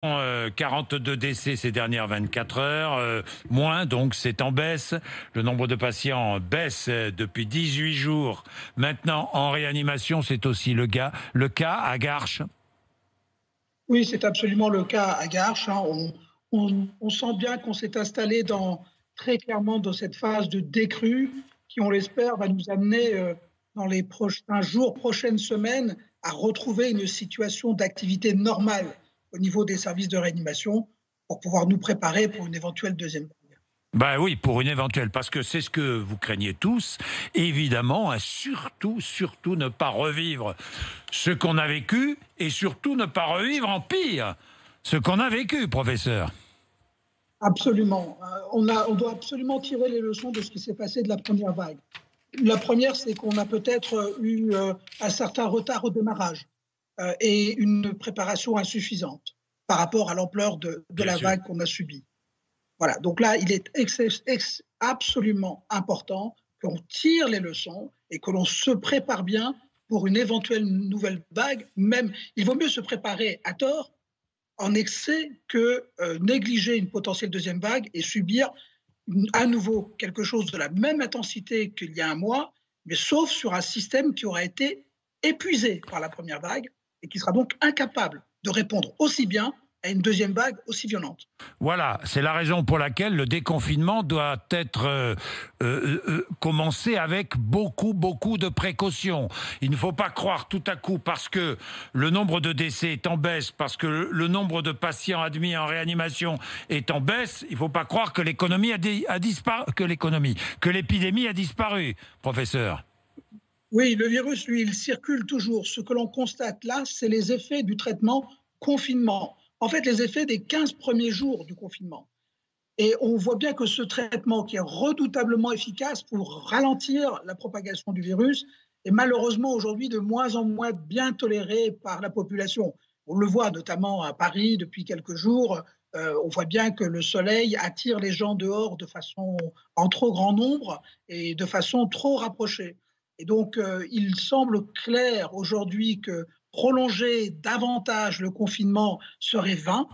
42 décès ces dernières 24 heures, moins donc c'est en baisse. Le nombre de patients baisse depuis 18 jours. Maintenant en réanimation, c'est aussi le cas à Garches. Oui, c'est absolument le cas à Garches, hein. On sent bien qu'on s'est installé très clairement dans cette phase de décrue qui, on l'espère, va nous amener dans les prochains jours, prochaines semaines, à retrouver une situation d'activité normale au niveau des services de réanimation pour pouvoir nous préparer pour une éventuelle deuxième vague. Ben oui, pour une éventuelle, parce que c'est ce que vous craignez tous, évidemment, surtout ne pas revivre ce qu'on a vécu, et surtout ne pas revivre en pire ce qu'on a vécu, professeur. Absolument. On doit absolument tirer les leçons de ce qui s'est passé de la première vague. La première, c'est qu'on a peut-être eu un certain retard au démarrage et une préparation insuffisante par rapport à l'ampleur de la vague qu'on a subie. Voilà, donc là, il est absolument important qu'on tire les leçons et que l'on se prépare bien pour une éventuelle nouvelle vague. Même, il vaut mieux se préparer à tort, en excès, que négliger une potentielle deuxième vague et subir à nouveau quelque chose de la même intensité qu'il y a un mois, mais sauf sur un système qui aura été épuisé par la première vague et qui sera donc incapable de répondre aussi bien à une deuxième vague aussi violente. Voilà, c'est la raison pour laquelle le déconfinement doit être commencé avec beaucoup de précautions. Il ne faut pas croire tout à coup, parce que le nombre de décès est en baisse, parce que le nombre de patients admis en réanimation est en baisse, il ne faut pas croire que l'économie a disparu, que l'épidémie a disparu, professeur. Oui, le virus, lui, il circule toujours. Ce que l'on constate là, c'est les effets du traitement confinement. En fait, les effets des 15 premiers jours du confinement. Et on voit bien que ce traitement, qui est redoutablement efficace pour ralentir la propagation du virus, est malheureusement aujourd'hui de moins en moins bien toléré par la population. On le voit notamment à Paris depuis quelques jours. On voit bien que le soleil attire les gens dehors en trop grand nombre et de façon trop rapprochée. Et donc, il semble clair aujourd'hui que prolonger davantage le confinement serait vain.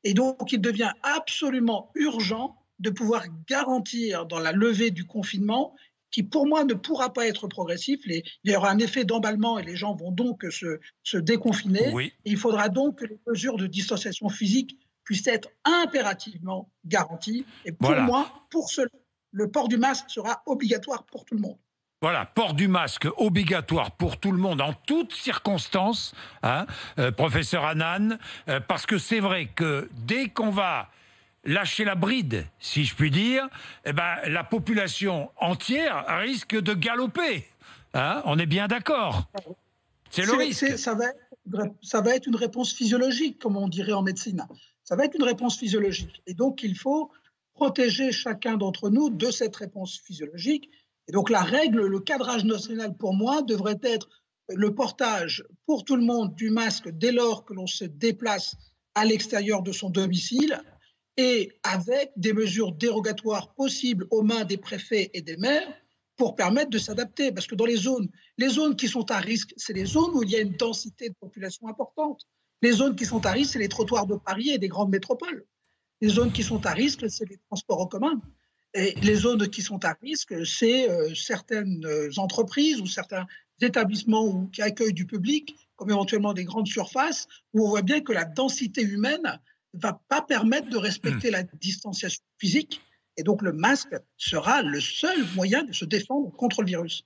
Et donc, il devient absolument urgent de pouvoir garantir dans la levée du confinement, qui pour moi ne pourra pas être progressif. Il y aura un effet d'emballement et les gens vont donc se déconfiner. Oui. Et il faudra donc que les mesures de distanciation physique puissent être impérativement garanties. Et pour Voilà. moi, pour cela, le port du masque sera obligatoire pour tout le monde. Voilà, port du masque obligatoire pour tout le monde en toutes circonstances, hein, professeur Hannan, parce que c'est vrai que dès qu'on va lâcher la bride, si je puis dire, eh ben, la population entière risque de galoper. Hein, on est bien d'accord. C'est le risque. Ça va être une réponse physiologique, comme on dirait en médecine. Ça va être une réponse physiologique. Et donc, il faut protéger chacun d'entre nous de cette réponse physiologique. Et donc, la règle, le cadrage national, pour moi, devrait être le portage pour tout le monde du masque dès lors que l'on se déplace à l'extérieur de son domicile et avec des mesures dérogatoires possibles aux mains des préfets et des maires pour permettre de s'adapter. Parce que dans les zones qui sont à risque, c'est les zones où il y a une densité de population importante. Les zones qui sont à risque, c'est les trottoirs de Paris et des grandes métropoles. Les zones qui sont à risque, c'est les transports en commun. Et les zones qui sont à risque, c'est certaines entreprises ou certains établissements qui accueillent du public, comme éventuellement des grandes surfaces, où on voit bien que la densité humaine ne va pas permettre de respecter la distanciation physique. Et donc le masque sera le seul moyen de se défendre contre le virus.